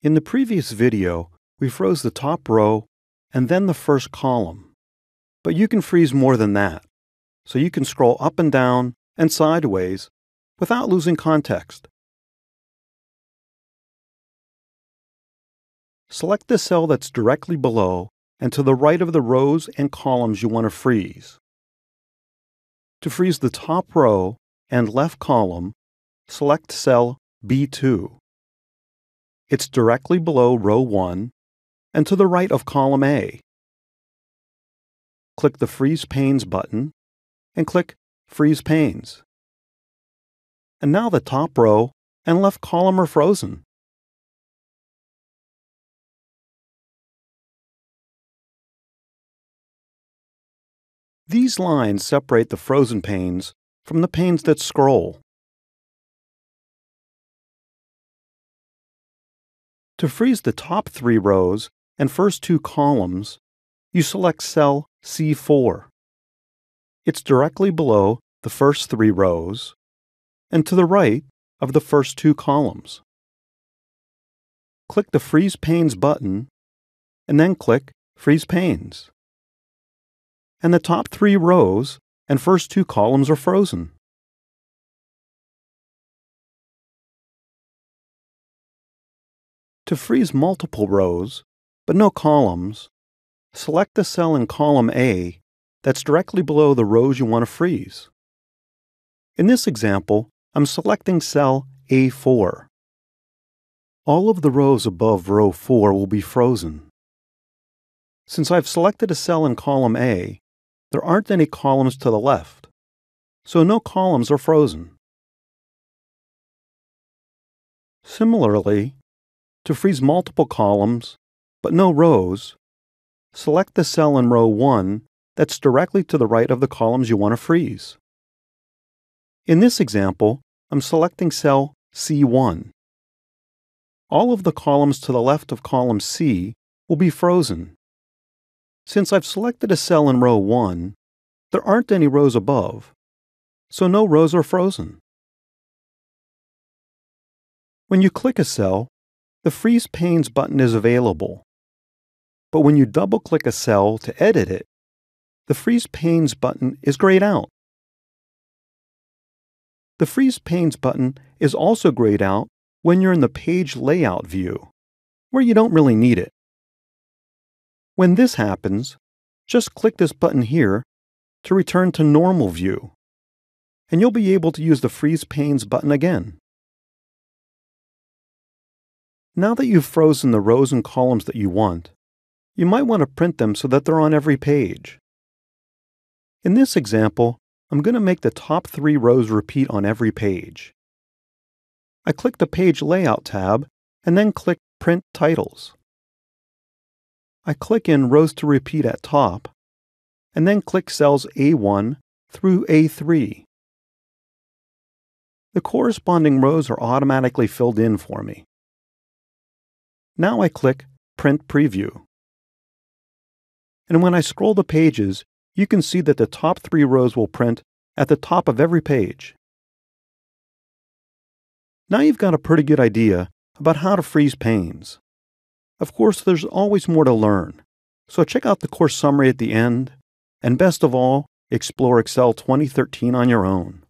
In the previous video, we froze the top row and then the first column. But you can freeze more than that, so you can scroll up and down and sideways without losing context. Select the cell that's directly below and to the right of the rows and columns you want to freeze. To freeze the top row and left column, select cell B2. It's directly below row 1 and to the right of column A. Click the Freeze Panes button and click Freeze Panes. And now the top row and left column are frozen. These lines separate the frozen panes from the panes that scroll. To freeze the top 3 rows and first 2 columns, you select cell C4. It's directly below the first 3 rows and to the right of the first 2 columns. Click the Freeze Panes button and then click Freeze Panes. And the top 3 rows and first 2 columns are frozen. To freeze multiple rows, but no columns, select the cell in column A that's directly below the rows you want to freeze. In this example, I'm selecting cell A4. All of the rows above row 4 will be frozen. Since I've selected a cell in column A, there aren't any columns to the left, so no columns are frozen. Similarly, to freeze multiple columns, but no rows, select the cell in row 1 that's directly to the right of the columns you want to freeze. In this example, I'm selecting cell C1. All of the columns to the left of column C will be frozen. Since I've selected a cell in row 1, there aren't any rows above, so no rows are frozen. When you click a cell, the Freeze Panes button is available. But when you double-click a cell to edit it, the Freeze Panes button is grayed out. The Freeze Panes button is also grayed out when you're in the Page Layout view, where you don't really need it. When this happens, just click this button here to return to Normal View, and you'll be able to use the Freeze Panes button again. Now that you've frozen the rows and columns that you want, you might want to print them so that they're on every page. In this example, I'm going to make the top 3 rows repeat on every page. I click the Page Layout tab and then click Print Titles. I click in Rows to Repeat at top, and then click cells A1 through A3. The corresponding rows are automatically filled in for me. Now I click Print Preview. And when I scroll the pages, you can see that the top 3 rows will print at the top of every page. Now you've got a pretty good idea about how to freeze panes. Of course, there's always more to learn, so check out the course summary at the end, and best of all, explore Excel 2013 on your own.